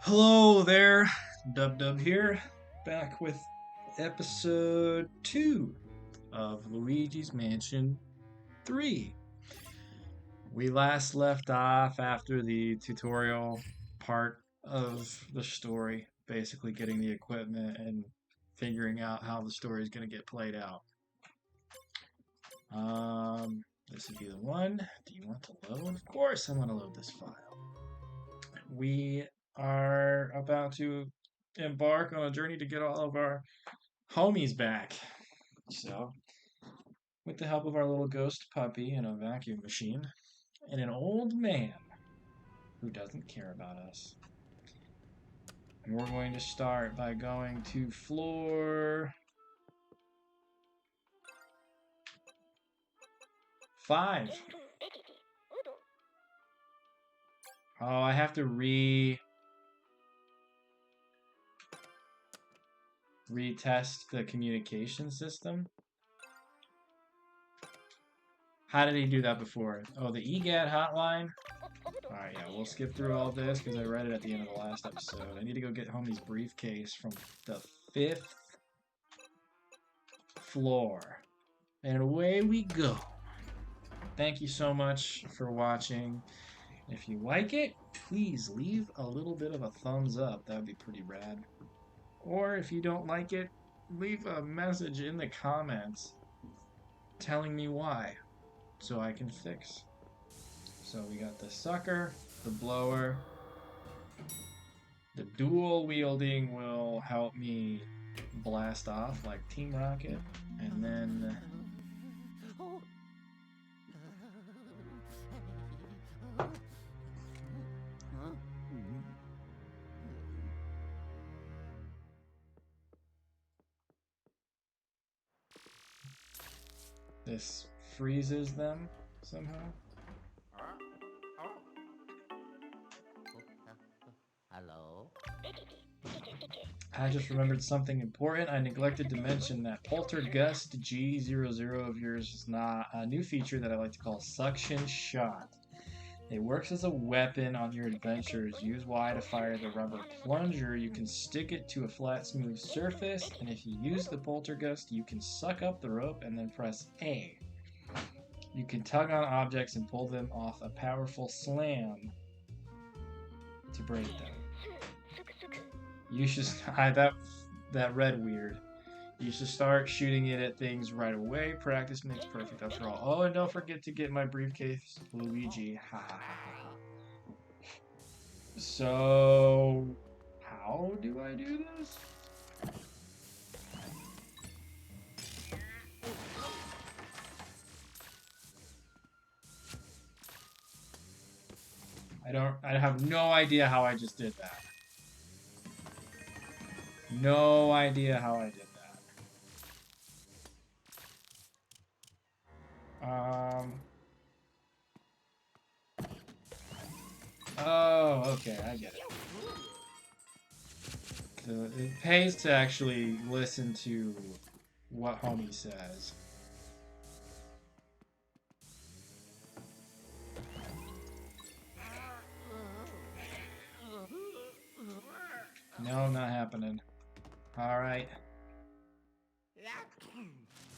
Hello there, Dub Dub here, back with episode 2 of Luigi's Mansion 3. We last left off after the tutorial part of the story, basically getting the equipment and figuring out how the story is going to get played out. This would be the one. Do you want to load? Of course I want to load this file. We are about to embark on a journey to get all of our homies back. So, with the help of our little ghost puppy and a vacuum machine, and an old man who doesn't care about us. And we're going to start by going to floor 5. Oh, I have to retest the communication system. How did he do that before? Oh, the EGAT hotline? Alright, yeah, we'll skip through all this because I read it at the end of the last episode. I need to go get homie's briefcase from the 5th floor. And away we go. Thank you so much for watching. If you like it, please leave a little bit of a thumbs up. That would be pretty rad. Or if you don't like it, leave a message in the comments telling me why so I can fix. So we got the sucker, the blower. The dual wielding will help me blast off like Team Rocket. And then this freezes them somehow. Hello? I just remembered something important. I neglected to mention that Poltergust G00 of yours is not a new feature that I like to call Suction Shot. It works as a weapon on your adventures. Use Y to fire the rubber plunger. You can stick it to a flat, smooth surface, and if you use the Poltergust, you can suck up the rope and then press A. You can tug on objects and pull them off a powerful slam to break them. You should that read weird. You should start shooting it at things right away. Practice makes perfect after all. Oh, and don't forget to get my briefcase, Luigi. Ha ha ha. So, how do I do this? I have no idea how I just did that. No idea how I did that. Oh, okay, I get it. So it pays to actually listen to what homie says. No, not happening. Alright.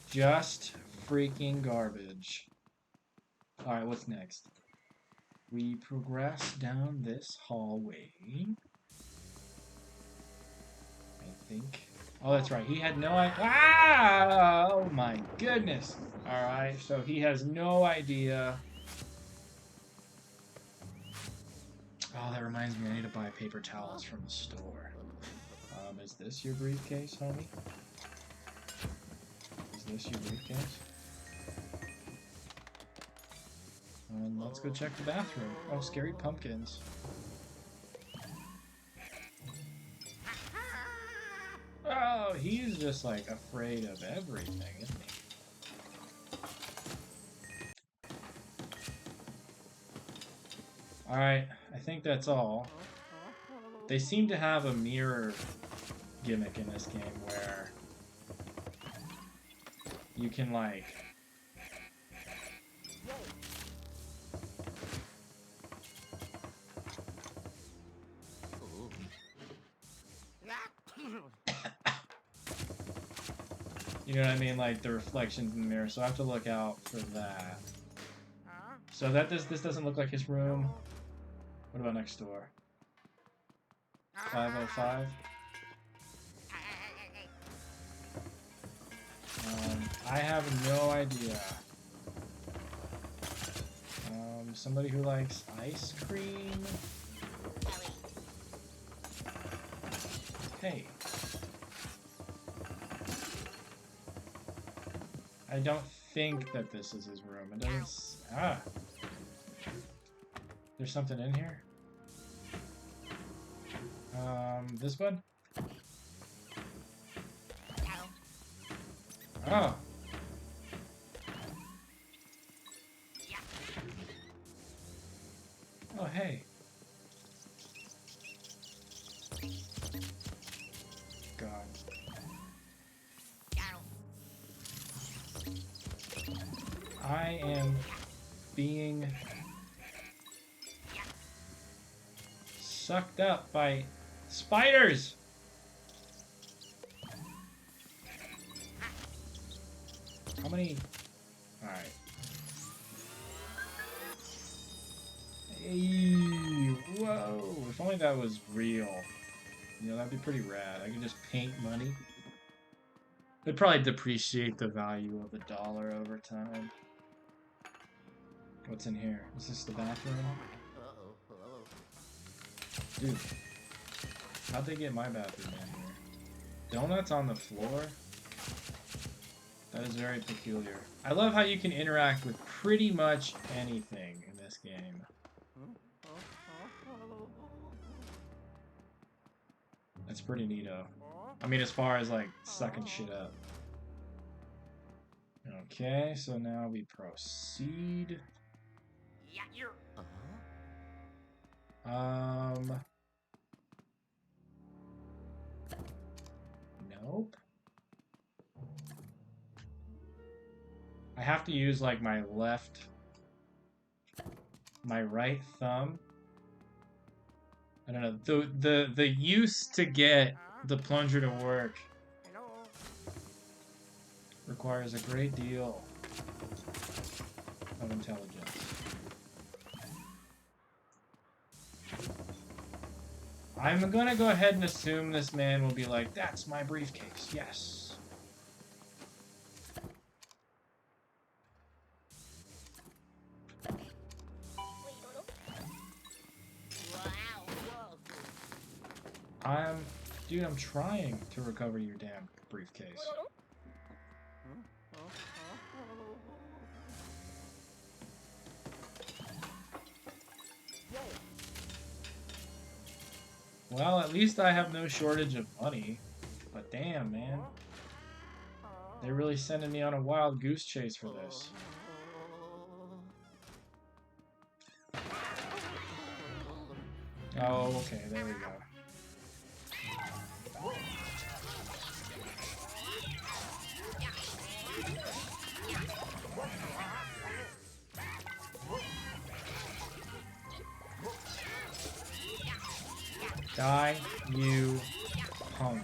Just freaking garbage. Alright, what's next? We progress down this hallway. I think. Oh, that's right. He had no idea. Ah! Oh my goodness. Alright, so he has no idea. Oh, that reminds me, I need to buy paper towels from the store. Is this your briefcase, homie? Is this your briefcase? Let's go check the bathroom. Oh, scary pumpkins. Oh, he's just like afraid of everything, isn't he? Alright, I think that's all. They seem to have a mirror gimmick in this game where you can like You know what I mean? Like the reflections in the mirror. So I have to look out for that. So that this doesn't look like his room. What about next door? 505. I have no idea. Somebody who likes ice cream. Hey. I don't think that this is his room. It doesn't. Ah. There's something in here. This one? Oh. Oh, hey. God. I am being sucked up by spiders. How many? All right. Hey, whoa! If only that was real. You know, that'd be pretty rad. I could just paint money. It'd probably depreciate the value of the dollar over time. What's in here? Is this the bathroom? Dude, how'd they get my bathroom in here? Donuts on the floor? That is very peculiar. I love how you can interact with pretty much anything in this game. That's pretty neato. I mean, as far as like sucking shit up. Okay, so now we proceed. Nope. I have to use like my right thumb. I don't know. The use to get the plunger to work requires a great deal of intelligence. I'm gonna go ahead and assume this man will be like, that's my briefcase, yes. Dude, I'm trying to recover your damn briefcase. Well, at least I have no shortage of money. But damn, man. They're really sending me on a wild goose chase for this. Oh, okay, there we go. Die, you punk.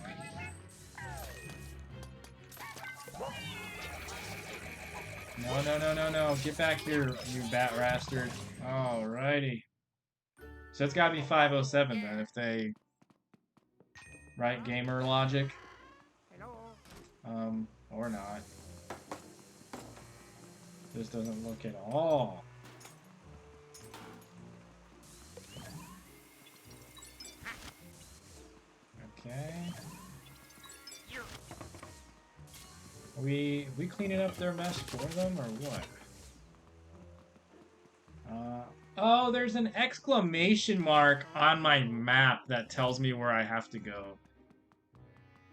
No, no, no, no, no. Get back here, you bat rastard. Alrighty. So it's gotta be 507 then, if they... Right, gamer logic? Or not. This doesn't look at all. Okay. We cleaning up their mess for them or what? Oh, there's an exclamation mark on my map that tells me where I have to go.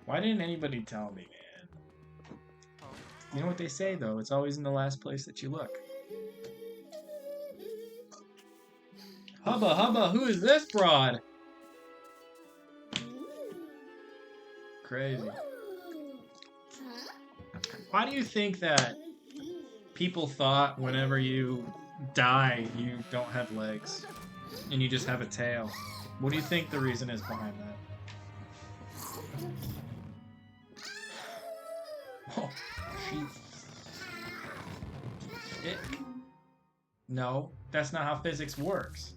Why didn't anybody tell me, man? You know what they say though, it's always in the last place that you look. Hubba hubba, who is this broad? Crazy. Why do you think that people thought whenever you die you don't have legs and you just have a tail? What do you think the reason is behind that? Oh, it, no, that's not how physics works.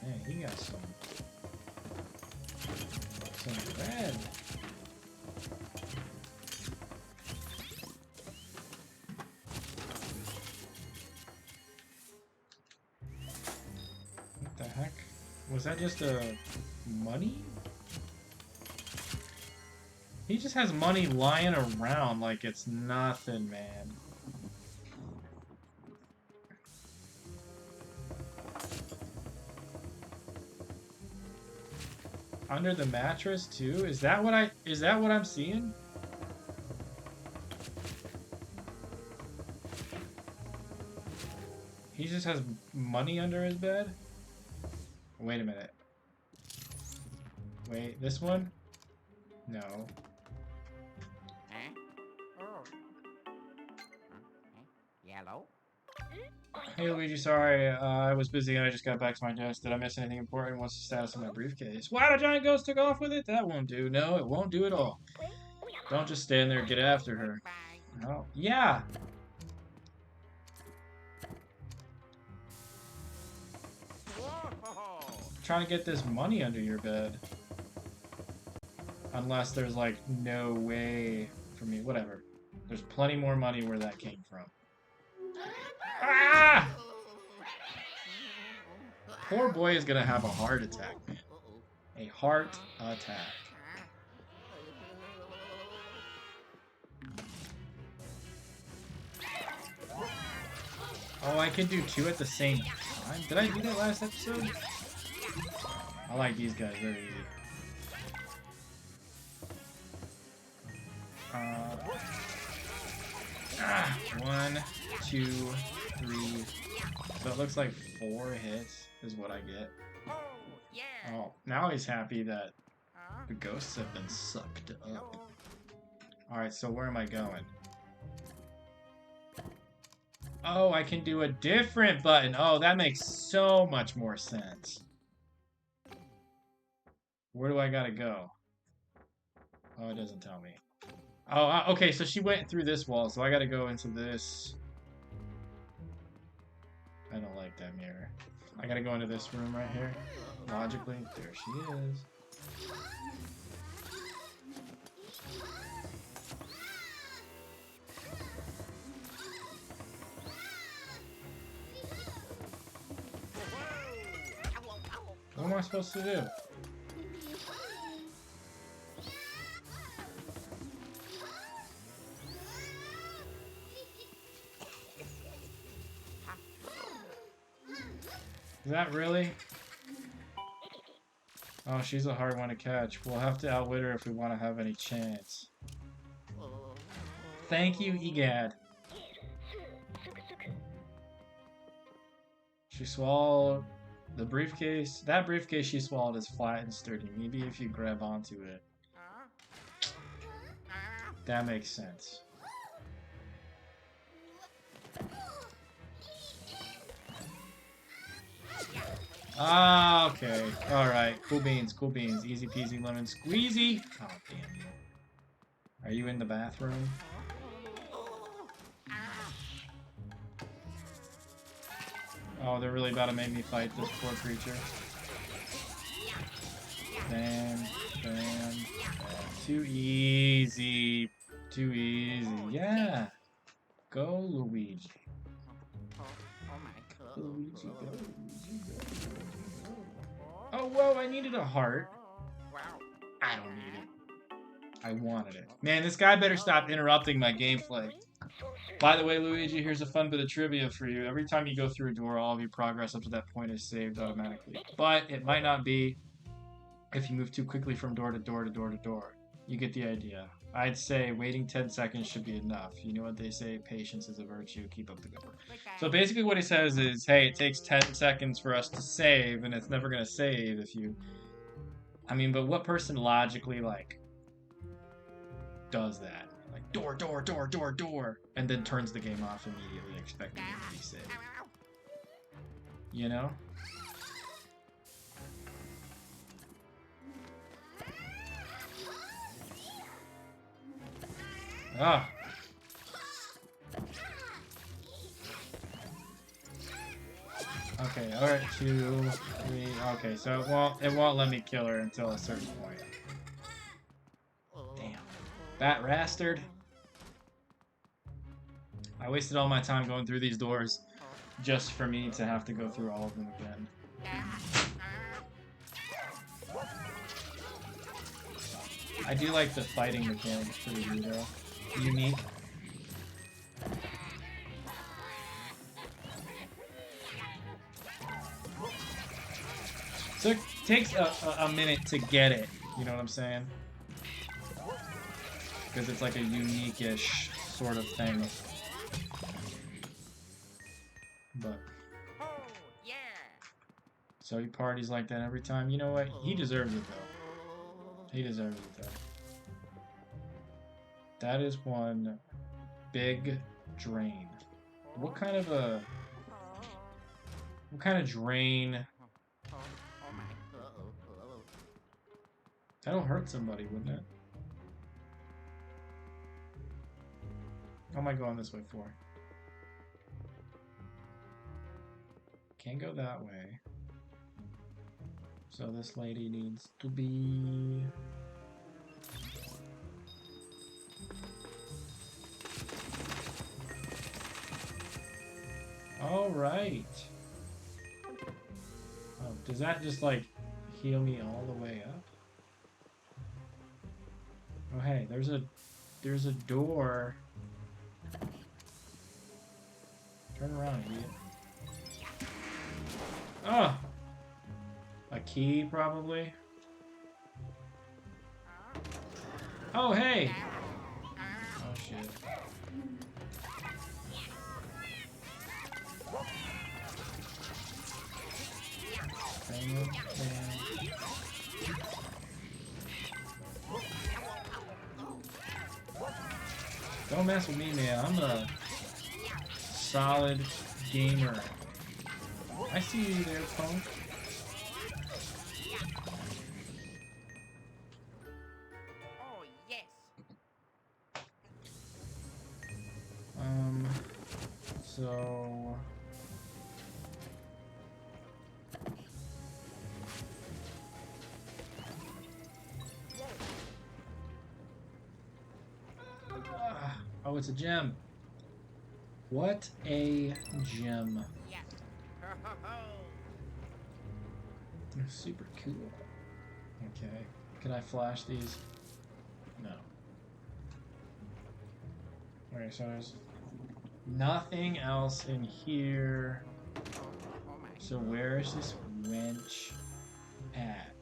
Man, he got some red. What the heck? Was that just a money? He just has money lying around like it's nothing, man. Under the mattress too? Is that what I'm seeing? He just has money under his bed? Wait a minute. Wait, this one? No. Yellow? Hey Luigi, sorry, I was busy and I just got back to my desk. Did I miss anything important? What's the status of my briefcase? Wow, the giant ghost took off with it? That won't do. No, it won't do at all. Don't just stand there, get after her. Oh, yeah! Trying to get this money under your bed. Unless there's like no way for me. Whatever. There's plenty more money where that came from. Ah! Poor boy is gonna have a heart attack, man. A heart attack. Oh, I can do two at the same time? Did I do that last episode? I like these guys, very easy. 1, 2, 3. So it looks like 4 hits is what I get. Oh, now he's happy that the ghosts have been sucked up. Alright, so where am I going? Oh, I can do a different button. Oh, that makes so much more sense. Where do I gotta go? Oh, it doesn't tell me. Oh, okay, so she went through this wall, so I gotta go into this. I don't like that mirror. I gotta go into this room right here. Logically, there she is. What am I supposed to do? Is that really? Oh, she's a hard one to catch. We'll have to outwit her if we want to have any chance. Thank you, Egad. She swallowed the briefcase. That briefcase she swallowed is flat and sturdy. Maybe if you grab onto it. That makes sense. Ah, okay. Alright. Cool beans, cool beans. Easy peasy lemon squeezy. Oh, damn you. Are you in the bathroom? Oh, they're really about to make me fight this poor creature. Bam, bam, bam. Too easy. Too easy. Yeah. Go, Luigi. Luigi, go. Oh, whoa, I needed a heart. I don't need it. I wanted it. Man, this guy better stop interrupting my gameplay. By the way, Luigi, here's a fun bit of trivia for you. Every time you go through a door, all of your progress up to that point is saved automatically. But it might not be if you move too quickly from door to door to door to door. You get the idea. I'd say waiting 10 seconds should be enough. You know what they say, patience is a virtue, keep up the good work. So basically what he says is, hey, it takes 10 seconds for us to save, and it's never going to save if you... I mean, but what person logically, like, does that? Like, door, door, door, door, door, and then turns the game off immediately, expecting it to be saved. You know? Ah. Okay, alright, 2, 3. Okay, so it won't let me kill her until a certain point. Damn. That bastard. I wasted all my time going through these doors just for me to have to go through all of them again. I do like the fighting mechanics pretty good though. Unique. So it takes a minute to get it, you know what I'm saying? Because it's like a unique-ish sort of thing. But so he parties like that every time. You know what? He deserves it though. He deserves it though. That is one big drain. What kind of drain? That'll hurt somebody, wouldn't it? How am I going this way for? Can't go that way. So this lady needs to be... All right. Oh, does that just like heal me all the way up? Oh hey, there's a door. Turn around, idiot. Oh! A key, probably. Oh, hey! Oh, shit. Don't mess with me, man. I'm a solid gamer. I see you there, punk. Oh, yes. So... Oh, it's a gem. What a gem. Yeah. Super cool. Okay. Can I flash these? No. Okay, so there's nothing else in here. So where is this wench at?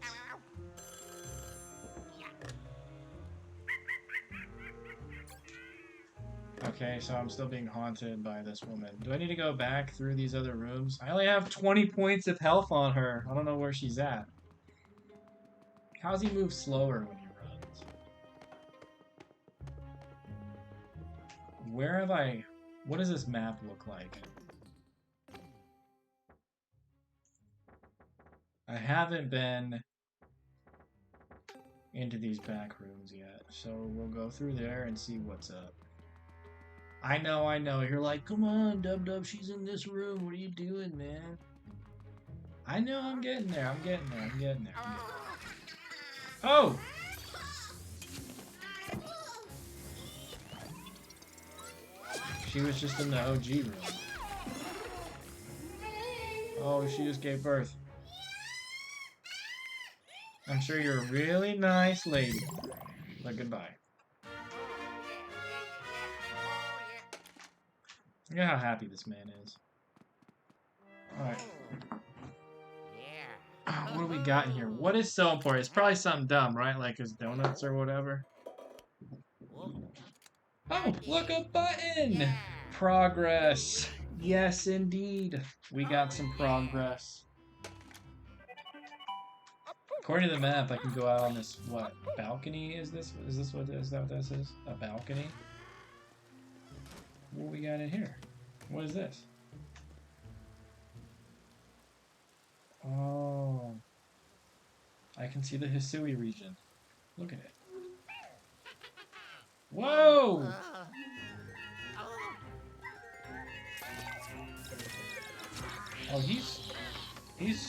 Okay, so I'm still being haunted by this woman. Do I need to go back through these other rooms? I only have 20 points of health on her. I don't know where she's at. How's he move slower when he runs? Where have I... What does this map look like? I haven't been into these back rooms yet, so we'll go through there and see what's up. I know. You're like, come on, Dub, she's in this room. What are you doing, man? I know, I'm getting there. Oh! She was just in the OG room. Oh, she just gave birth. I'm sure you're a really nice lady. But goodbye. Look at how happy this man is. Alright. What do we got in here? What is so important? It's probably something dumb, right? Like his donuts or whatever. Oh, look, a button! Progress. Yes, indeed. We got some progress. According to the map, I can go out on this, what, balcony? Is that what this is? A balcony? What we got in here? What is this? Oh. I can see the Hisui region. Look at it. Whoa! Oh, he's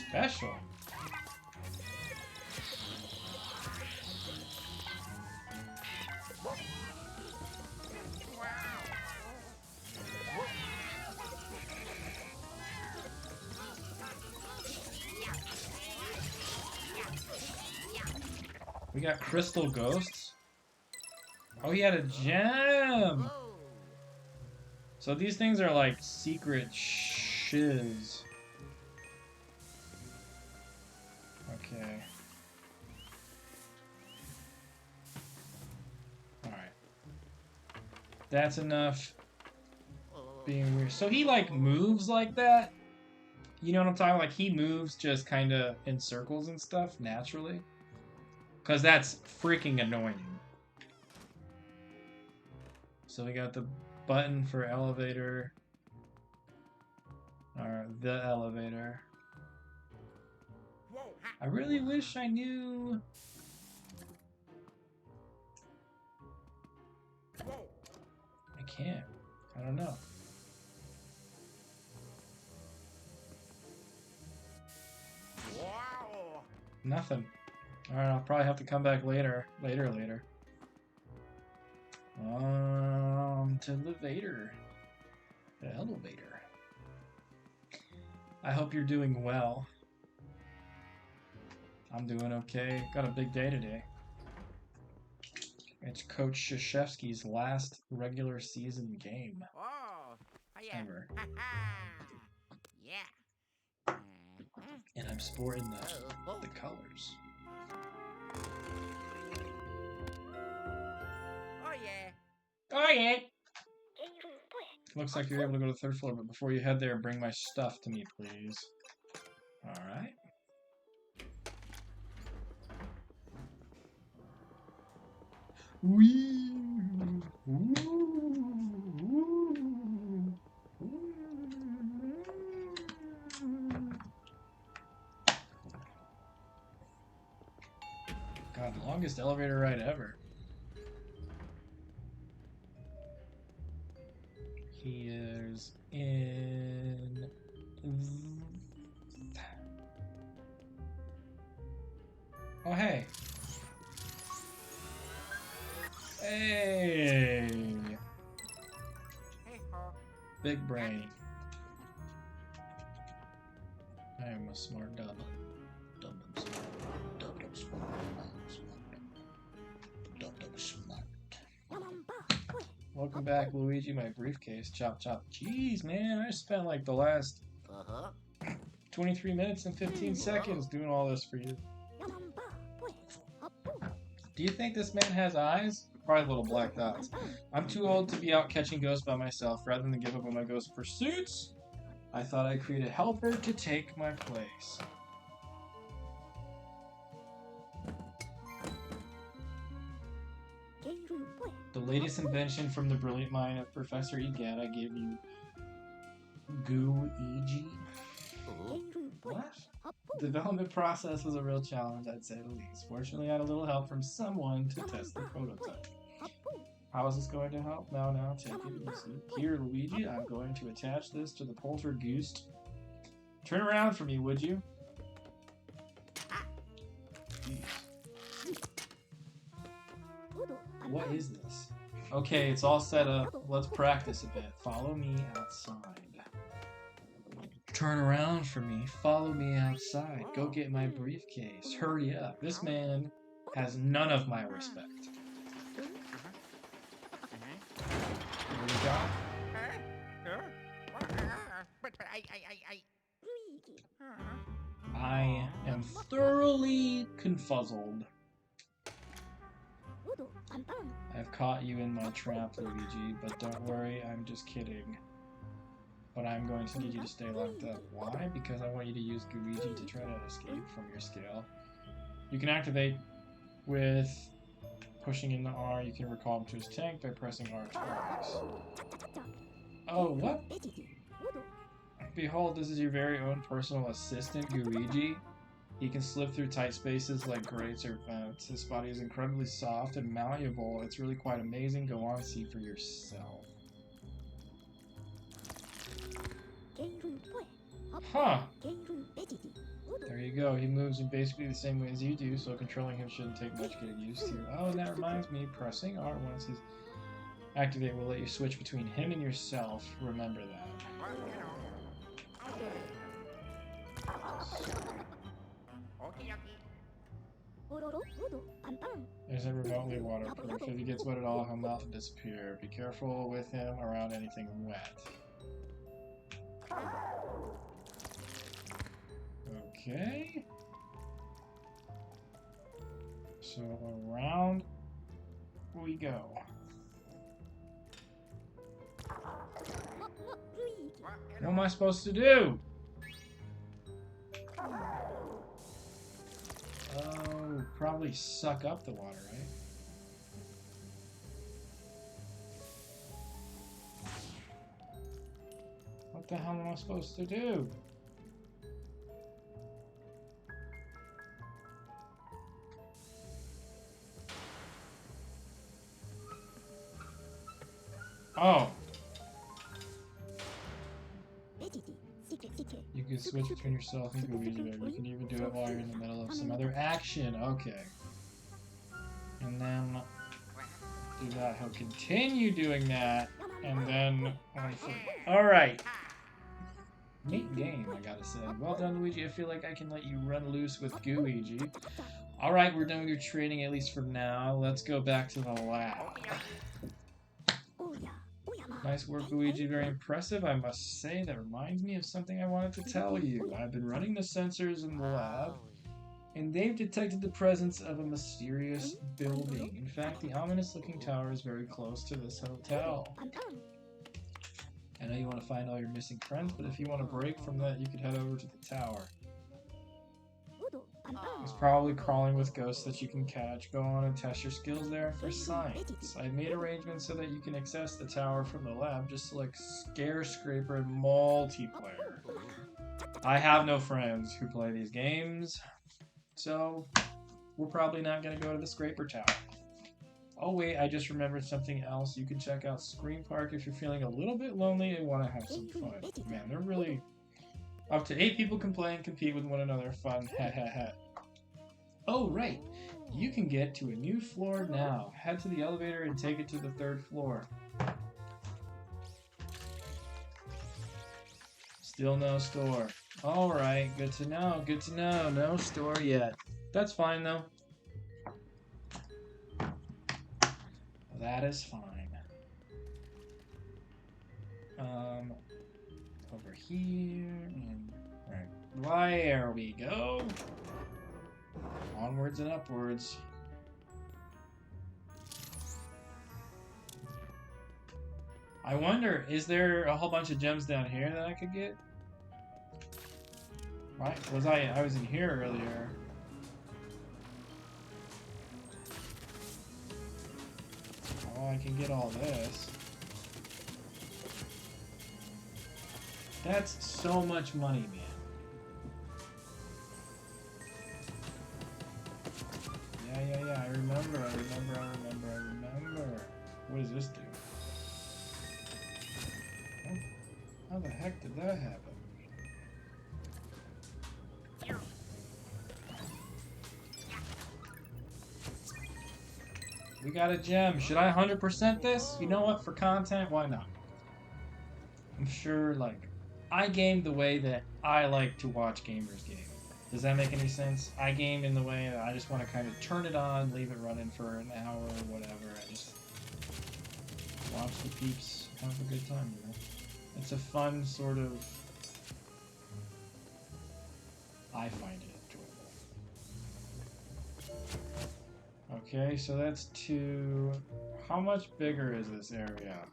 special. We got crystal ghosts. Oh, he had a gem. So these things are like secret shiz. Okay. Alright. That's enough being weird. So he like moves like that? You know what I'm talking? Like he moves just kind of in circles and stuff naturally? Because that's freaking annoying. So we got the button for elevator. Or the elevator. I really wish I knew. I can't. I don't know. Nothing. Alright, I'll probably have to come back later. Later. To the Vader. The elevator. I hope you're doing well. I'm doing okay. Got a big day today. It's Coach Krzyzewski's last regular season game. Oh, yeah. Ever. Yeah. And I'm sporting the colors. Oh, yeah. Oh yeah! Looks like you're able to go to the third floor, but before you head there, bring my stuff to me, please. Alright. Wee! God, longest elevator ride ever. He is in... Oh, hey. Hey! Big brain. I am a smart dub. Dub smart. Welcome back, Luigi, my briefcase. Chop chop. Jeez, man, I spent like the last 23 minutes and 15 seconds doing all this for you. Do you think this man has eyes? Probably little black dots. I'm too old to be out catching ghosts by myself. Rather than give up on my ghost pursuits, I thought I'd create a helper to take my place. The latest invention from the brilliant mind of Professor Egad, I gave you Luigi. What? The development process was a real challenge, I'd say the least. Fortunately, I had a little help from someone to test the prototype. How is this going to help? Now, take it easy. Here, Luigi, I'm going to attach this to the poltergeist. Turn around for me, would you? Jeez. What is this? Okay, it's all set up. Let's practice a bit. Follow me outside. Turn around for me. Follow me outside. Go get my briefcase. Hurry up. This man has none of my respect. Here we go. But I am thoroughly confuzzled. I've caught you in my trap, Luigi, but don't worry, I'm just kidding. But I'm going to need you to stay locked up. Why? Because I want you to use Luigi to try to escape from your scale. You can activate with pushing in the R. You can recall him to his tank by pressing R twice. Oh, what? Behold, this is your very own personal assistant, Luigi. He can slip through tight spaces like grates or vents. His body is incredibly soft and malleable. It's really quite amazing. Go on and see for yourself. Huh. There you go. He moves in basically the same way as you do, so controlling him shouldn't take much getting used to. Oh, and that reminds me, pressing R once his activate will let you switch between him and yourself. Remember that. Isn't remotely waterproof. If he gets wet at all, he'll melt and disappear. Be careful with him around anything wet. Okay. So around we go. What am I supposed to do? Oh, probably suck up the water, right? What the hell am I supposed to do? Oh. You can switch between yourself and Luigi there. You can even do it while you're in the middle of some other action. Okay. And then do that. He'll continue doing that. And then... Alright. Neat game, I gotta say. Well done, Luigi. I feel like I can let you run loose with Gooigi. Alright, we're done with your training, at least for now. Let's go back to the lab. Nice work, Luigi. Very impressive, I must say. That reminds me of something I wanted to tell you. I've been running the sensors in the lab, and they've detected the presence of a mysterious building. In fact, the ominous-looking tower is very close to this hotel. I know you want to find all your missing friends, but if you want to break from that, you could head over to the tower. It's probably crawling with ghosts that you can catch. Go on and test your skills there for science. I've made arrangements so that you can access the tower from the lab. Just select Scare Scraper and Multiplayer. I have no friends who play these games, so we're probably not going to go to the Scraper Tower. Oh wait, I just remembered something else. You can check out Scream Park if you're feeling a little bit lonely and want to have some fun. Man, they're really... Up to 8 people can play and compete with one another. Fun. Oh, right. You can get to a new floor now. Head to the elevator and take it to the 3rd floor. Still no store. Alright, good to know. Good to know. No store yet. That's fine, though. That is fine. Over here, and right there we go. Onwards and upwards. I wonder, is there a whole bunch of gems down here that I could get? Right? I was in here earlier. Oh, I can get all this. That's so much money, man. Yeah, I remember. What does this do? Oh, how the heck did that happen? We got a gem. Should I 100% this? You know what? For content, why not? I'm sure, like, I game the way that I like to watch gamers game. Does that make any sense? I game in the way that I just want to kind of turn it on, leave it running for an hour or whatever. I just watch the peeps have a good time, you know? It's a fun sort of... I find it enjoyable. Okay, so that's 2. How much bigger is this area?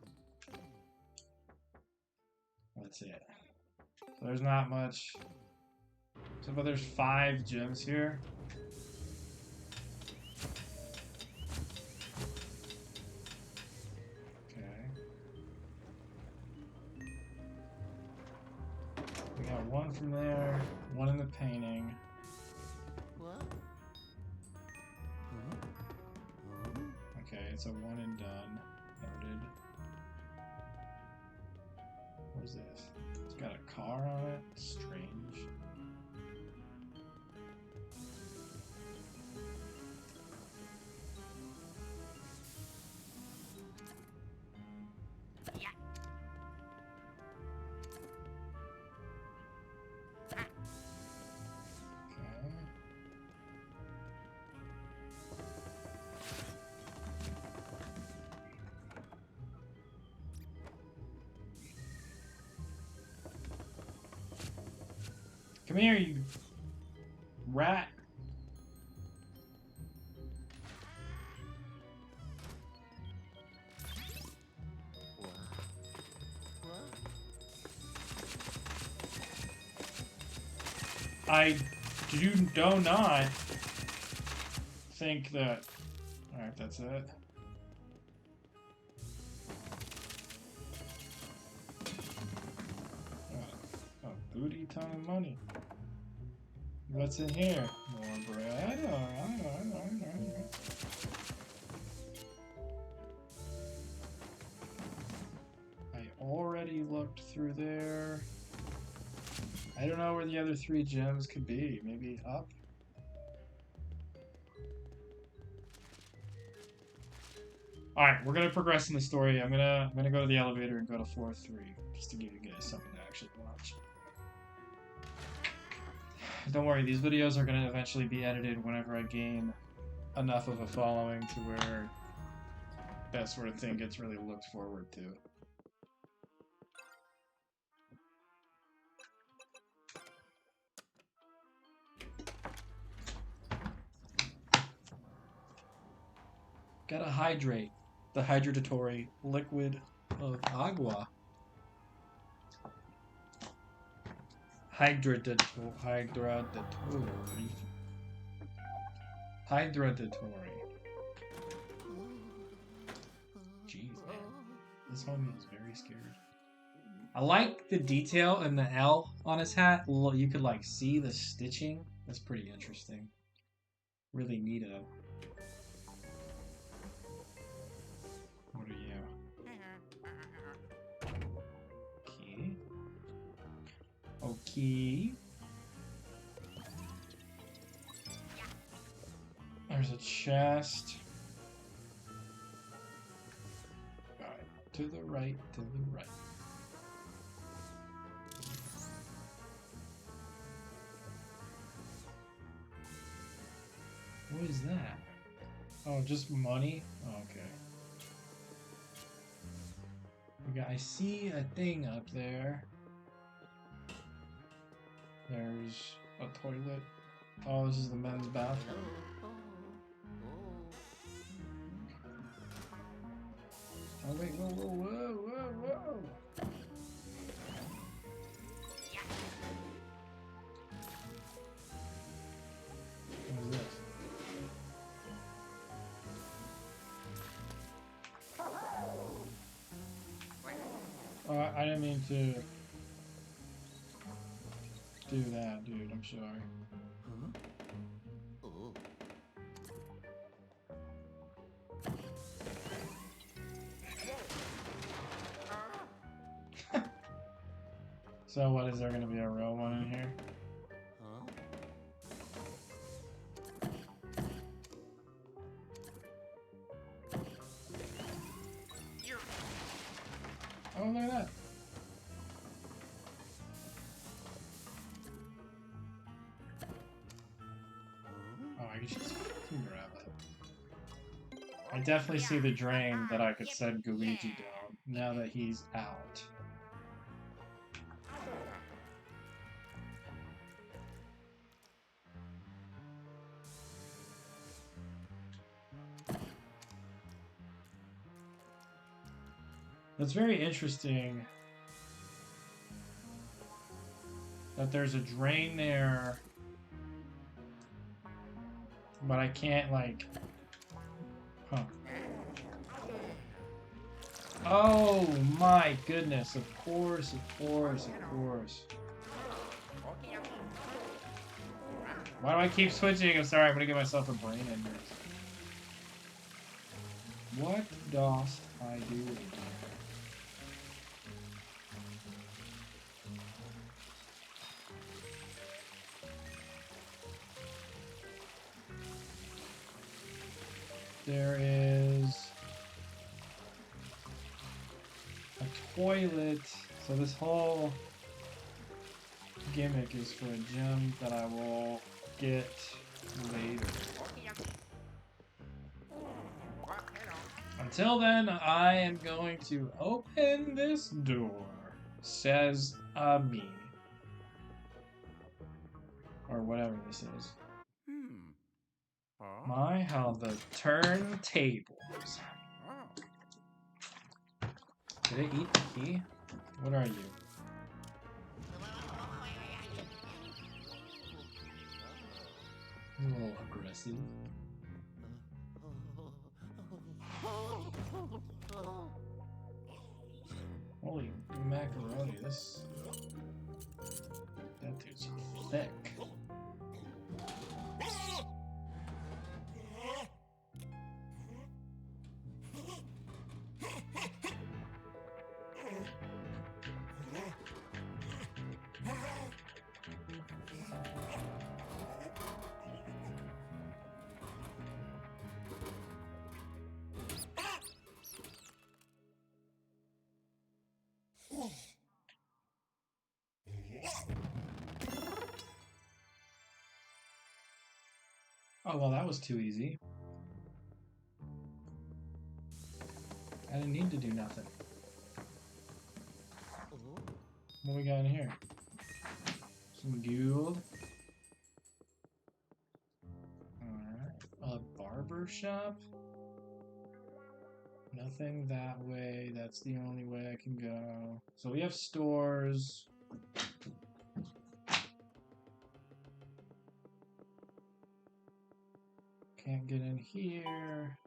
That's it. So there's not much. So, but there's 5 gems here. Okay. We got 1 from there, 1 in the painting. Okay, it's a one and done. Noted. What is this? It's got a car on it. Strange. Come here, you rat. I do not think that... Alright, that's it. A booty ton of money. What's in here? More bread? I already looked through there. I don't know where the other 3 gems could be. Maybe up? Alright, we're gonna progress in the story. I'm gonna go to the elevator and go to floor 3, just to give you guys something to actually watch. Don't worry, these videos are gonna eventually be edited whenever I gain enough of a following to where that sort of thing gets really looked forward to. Gotta hydrate. The hydratatory liquid of agua. Hydratatory. Jeez, man. This homie is very scared. I like the detail in the L on his hat. You could like see the stitching. That's pretty interesting. Really neato. What are you? Okay. Okay. There's a chest. Alright, to the right, to the right. What is that? Oh, just money? Oh, okay. I see a thing up there. There's a toilet. Oh, this is the men's bathroom. Oh wait, whoa, whoa, whoa, whoa, whoa! What is this? Oh, I didn't mean to do that, dude. I'm sorry. So what, is there gonna be a real one in here? Oh, look at that. Oh, I can grab it. I definitely see the drain that I could send Luigi down now that he's out. It's very interesting that there's a drain there, but I can't, like... Huh. Oh my goodness, of course, of course, of course. Why do I keep switching? I'm sorry, I'm gonna get myself a brain injury. What does I do here? There is a toilet. So this whole gimmick is for a gem that I will get later. Until then, I am going to open this door, says me. Or whatever this is. My, how the turntables. Did it eat the key? What are you? A little aggressive. Holy macaroni, that dude's thick. Oh, well, that was too easy. I didn't need to do nothing. What we got in here? Some gold. Alright. A barber shop? Nothing that way. That's the only way I can go. So we have stores. Can't get in here.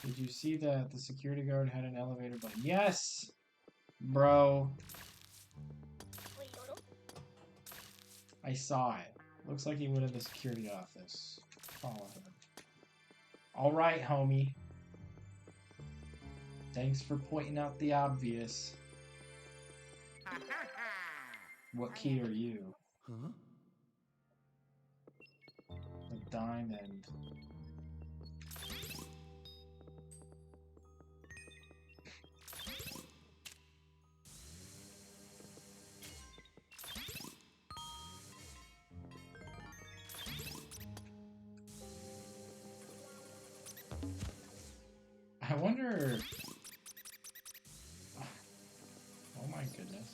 Did you see that the security guard had an elevator button? Yes! Bro. I saw it. Looks like he went in the security office. Follow him. Alright, homie. Thanks for pointing out the obvious. What key are you? Huh? A diamond. I wonder... Oh my goodness.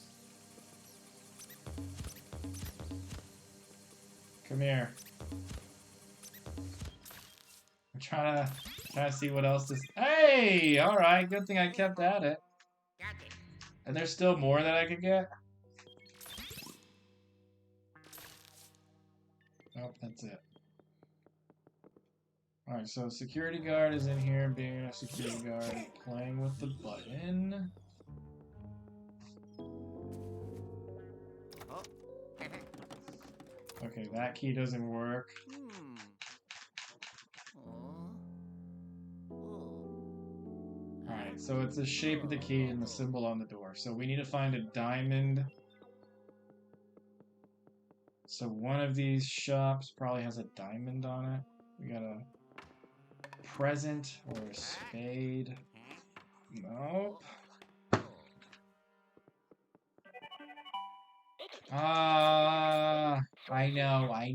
Come here. I'm trying to see what else this... Hey! Alright, good thing I kept at it. And there's still more that I could get? Nope, that's it. Alright, so security guard is in here being a security guard, playing with the button. Okay, that key doesn't work. Alright, so it's the shape of the key and the symbol on the door. So we need to find a diamond. So one of these shops probably has a diamond on it. We got a present or a spade. Nope. I know. I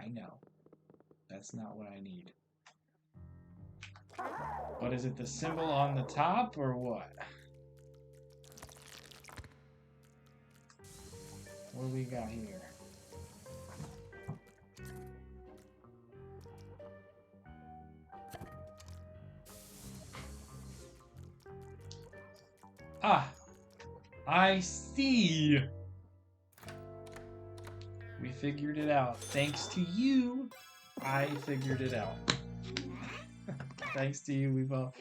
know. That's not what I need. But is it the symbol on the top or what? What do we got here? Ah! I see! We figured it out. Thanks to you, I figured it out. Thanks to you, we've all...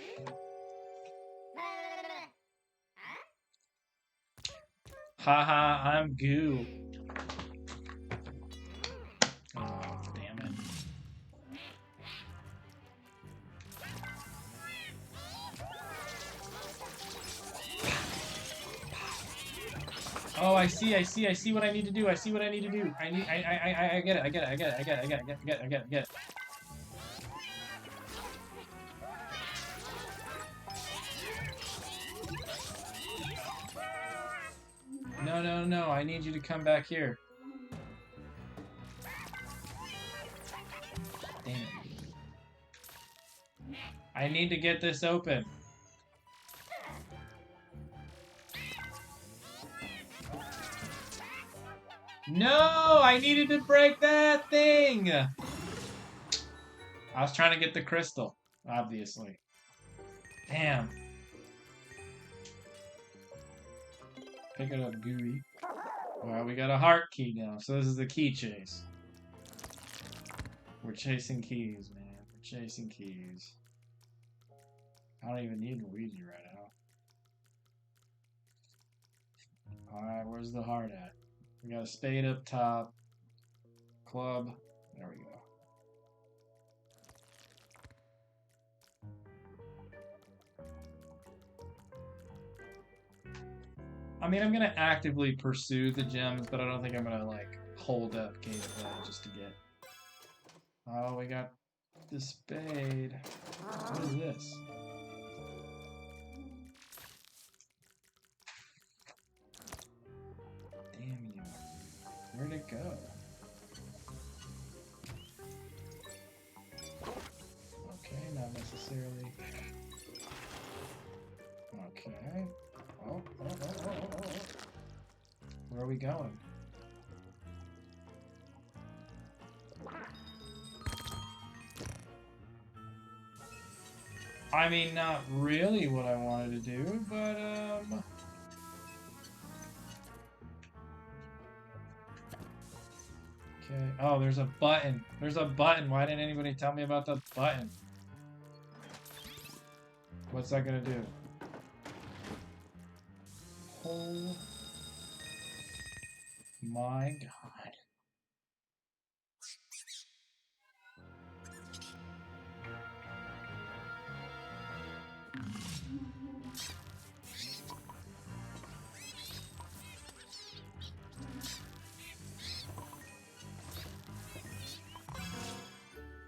Haha, I'm goo. Oh, damn it. Oh, I see what I need to do. I see what I need to do. I get it, I get it, I get it, I get it, I get it, I get it, I get it, I get it. No, no, no, I need you to come back here. Damn it. I need to get this open. No, I needed to break that thing. I was trying to get the crystal, obviously. Damn. Pick it up, Gooey. Well, we got a heart key now, so this is the key chase. We're chasing keys, man. We're chasing keys. I don't even need Luigi right now. Alright, where's the heart at? We got a spade up top. Club. There we go. I mean, I'm gonna actively pursue the gems, but I don't think I'm gonna, like, hold up gameplay just to get... Oh, we got the spade. What is this? Damn you. Where'd it go? Okay, not necessarily. Okay. Oh. Where are we going? I mean, not really what I wanted to do, but, okay. Oh, there's a button. There's a button. Why didn't anybody tell me about the button? What's that gonna do? Oh my god.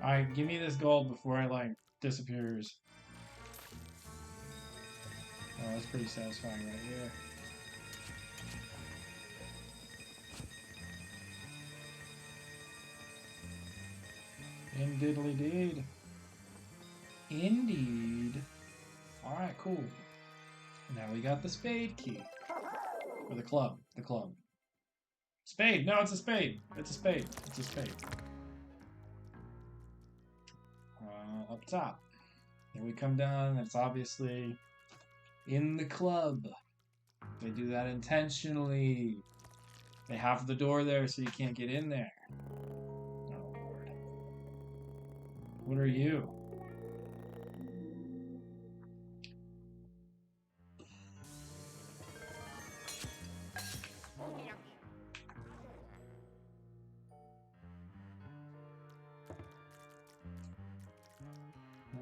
Alright, give me this gold before I, like, disappears. Oh, that's pretty satisfying right here. Indiddly-deed. Indeed. Alright, cool. Now we got the spade key. Or the club. The club. Spade! No, it's a spade! It's a spade. It's a spade. Up top. Then we come down, it's obviously in the club. They do that intentionally. They have the door there so you can't get in there. Oh, Lord. What are you?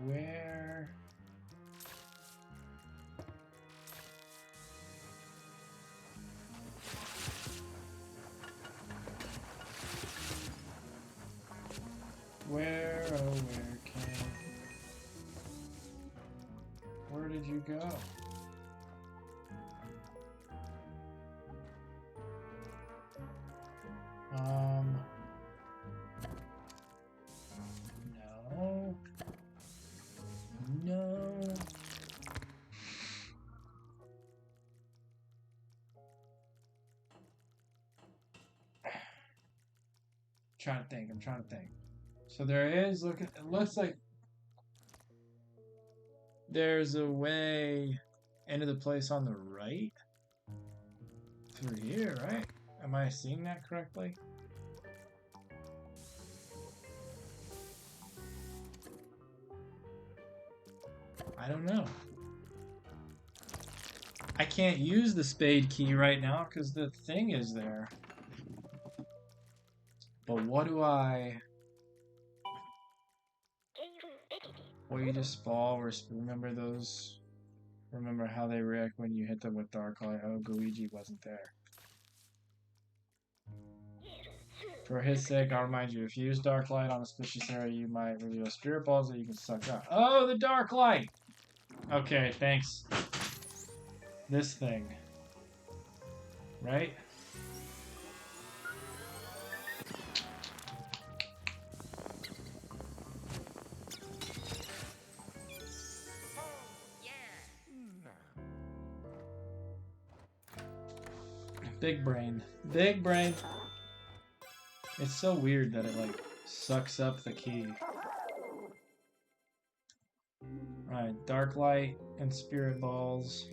Where? Where, oh where, Ken? Where did you go? No. No. I'm trying to think. So there is, look, it looks like there's a way into the place on the right? Through here, right? Am I seeing that correctly? I don't know. I can't use the spade key right now because the thing is there. But what do I... Or you just fall, or remember those... Remember how they react when you hit them with dark light. Oh, Luigi wasn't there. For his sake, I'll remind you, if you use dark light on a suspicious area, you might reveal spirit balls that you can suck up. Oh, the dark light! Okay, thanks. This thing. Right? Big brain. Big brain. It's so weird that it, like, sucks up the key. Alright, dark light and spirit balls.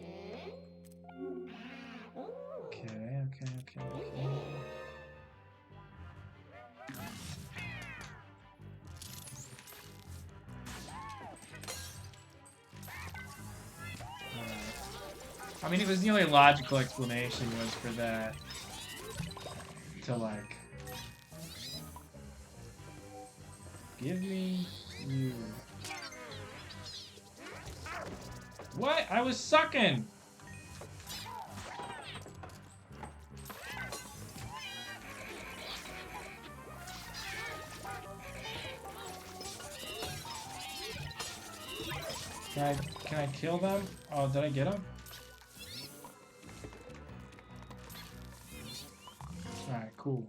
Okay. I mean, it was the only logical explanation was for that to, like, give me you. What? I was sucking! Can I kill them? Oh, did I get them? Alright, cool.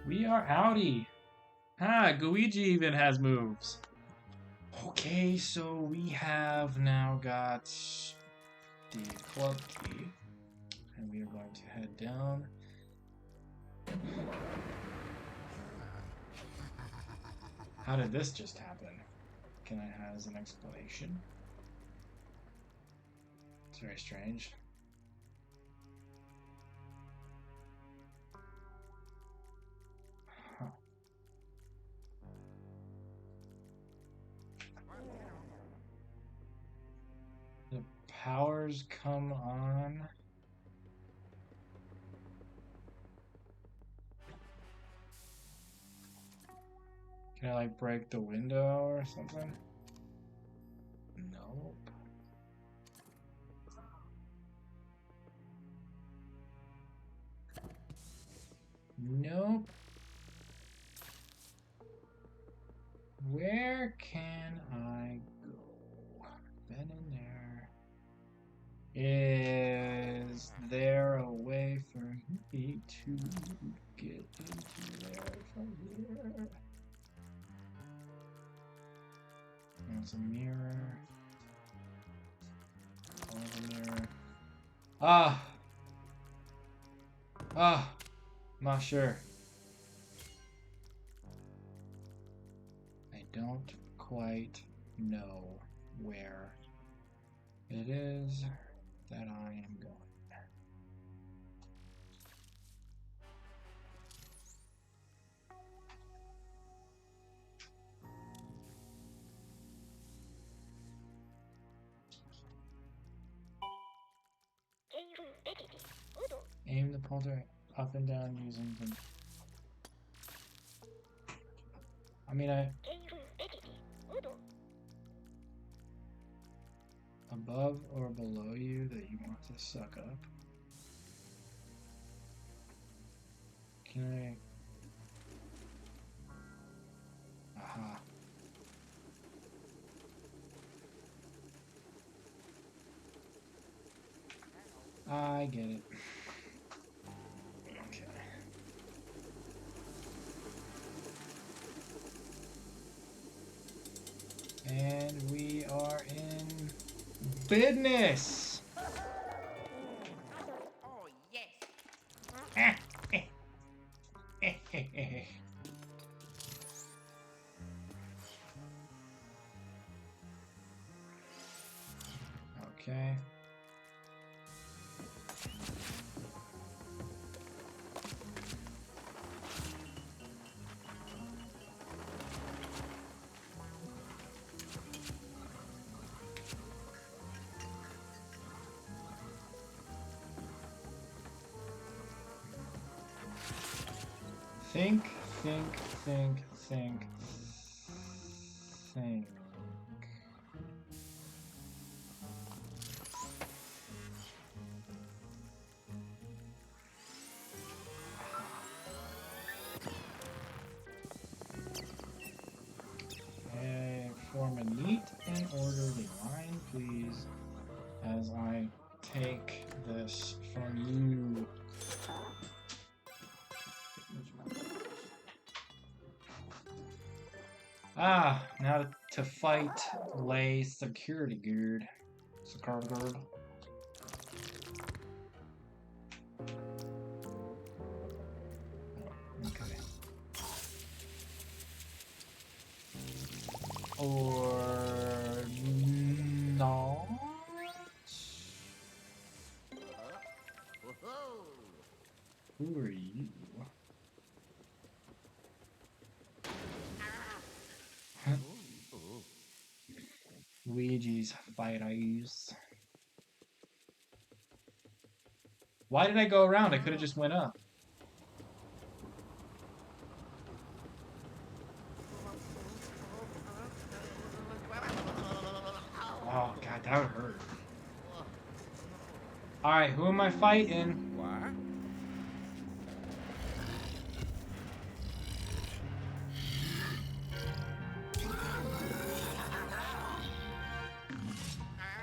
We are outie. Ah, Luigi even has moves. Okay, so we have now got the club key. And we are going to head down. How did this just happen? Can I have as an explanation? It's very strange. Huh. The powers come on. Can I, like, break the window or something? Nope. Nope. Where can I go? Been in there. Is there a way for me to get into there from here? There's a mirror. There's a mirror. Ah! Ah! Not sure. I don't quite know where it is that I am going. Aim the pointer up and down using the... I mean, above or below you that you want to suck up. Can I... Aha. I get it. Okay. And we are in business. Oh, yes. Okay. Think, think, think, think, think. Form a neat and orderly line, please, as I take this from you. Ah, now to fight lay security guard. Security guard. Okay. Or not? Who are you? Luigi's fight eyes. Why did I go around? I could have just went up. Oh god, that would hurt. Alright, who am I fighting? What?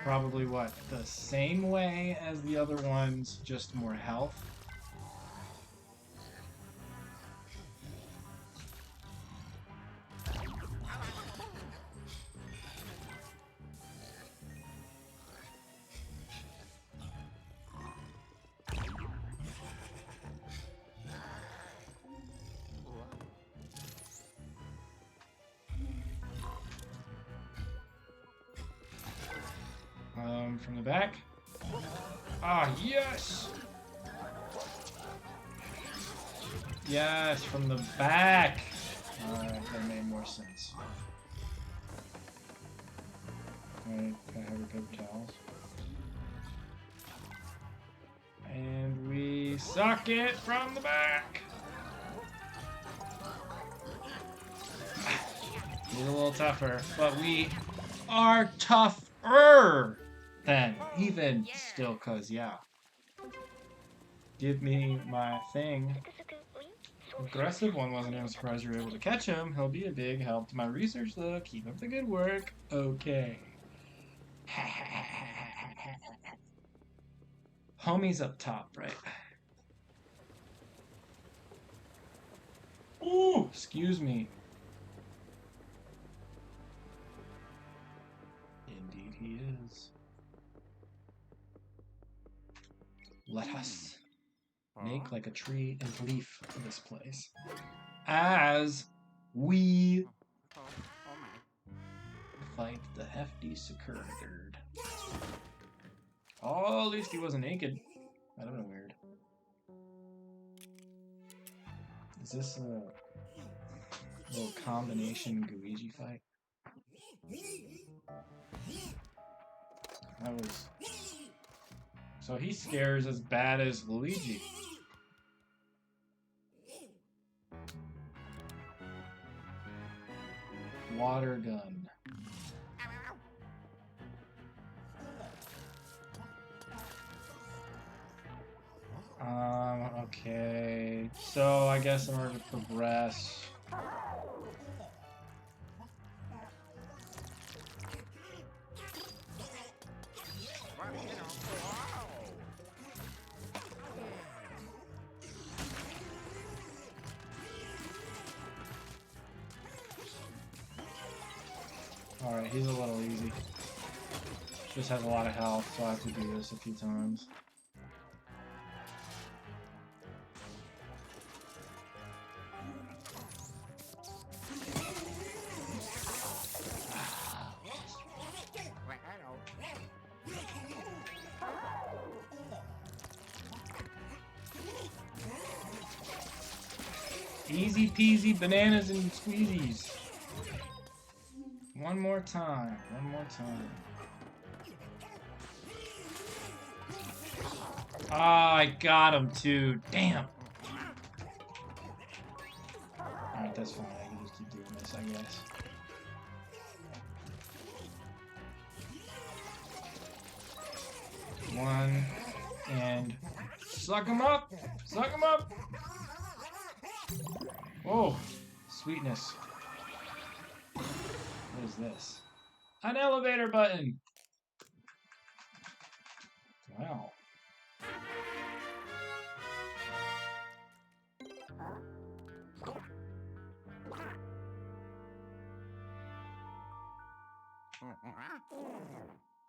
Probably what? The same way as the other ones, just more health. From the back. Ah, yes! Yes, from the back! Alright, that made more sense. Alright, I have a paper towels. And we suck it from the back! He's a little tougher, but we are tougher than even still, cause yeah. Give me my thing. Aggressive one wasn't even surprised you were able to catch him. He'll be a big help to my research though. Keep up the good work. Okay. Homie's up top, right? Ooh, excuse me. Indeed he is. Let us make like a tree and leaf for this place. As we fight the hefty security guard. Oh, at least he wasn't naked. I don't know, weird. Is this a little combination Luigi fight? That was... So he scares as bad as Luigi. Water gun. Okay. So I guess in order to progress... Alright, he's a little easy. Just has a lot of health, so I have to do this a few times. Easy peasy bananas and squeezies. One more time. One more time. Ah, I got him too. Damn. That's fine. I can just keep doing this, I guess. One, and suck him up! Suck him up! Oh, sweetness. What is this? An elevator button! Wow.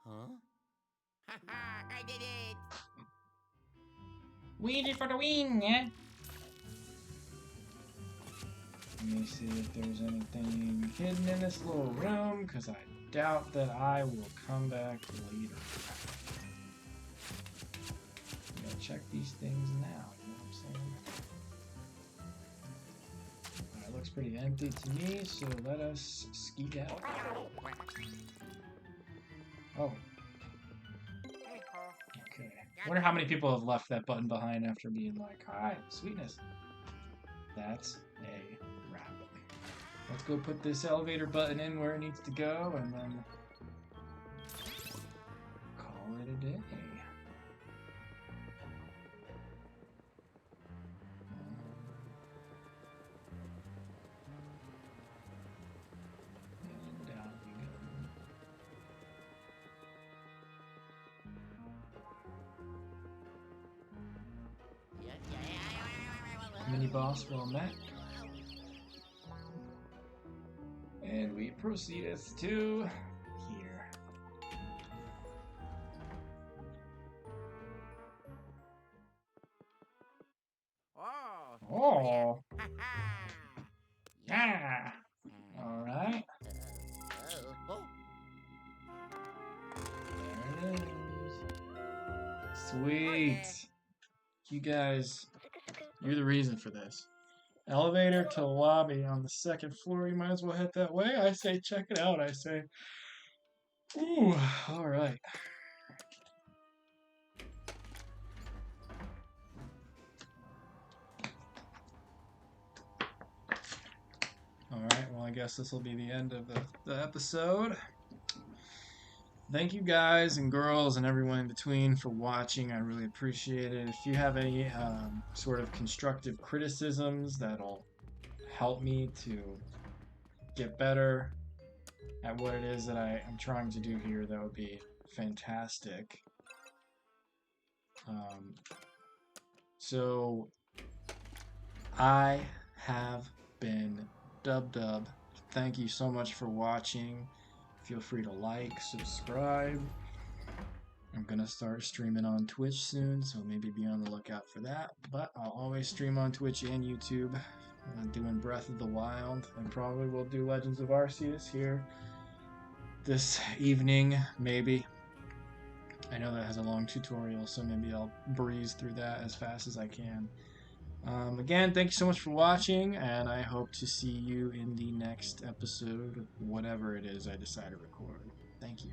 Huh? I did it! We did for the win, yeah? Let me see if there's anything hidden in this little room, because I doubt that I will come back later. I'm gonna check these things now, you know what I'm saying? Alright, looks pretty empty to me, so let us skeet out. Oh. Okay. Wonder how many people have left that button behind after being like, hi, sweetness. That's a wrap. Let's go put this elevator button in where it needs to go and then call it a day. And down we go. Mini boss well met. And we proceedeth to here. Oh! Yeah! Alright. There it is. Sweet! You guys, you're the reason for this. Elevator to lobby on the second floor. You might as well head that way. I say check it out. I say, ooh, alright. Alright, well I guess this will be the end of the episode. Thank you guys and girls and everyone in between for watching. I really appreciate it. If you have any sort of constructive criticisms that'll help me to get better at what it is that I'm trying to do here, that would be fantastic. So I have been Dub. Thank you so much for watching. Feel free to like, subscribe. I'm gonna start streaming on Twitch soon, so maybe be on the lookout for that. But I'll always stream on Twitch and YouTube. I'm doing Breath of the Wild, and probably will do Legends of Arceus here this evening, maybe. I know that has a long tutorial, so maybe I'll breeze through that as fast as I can. Again, thank you so much for watching, and I hope to see you in the next episode, whatever it is I decide to record. Thank you.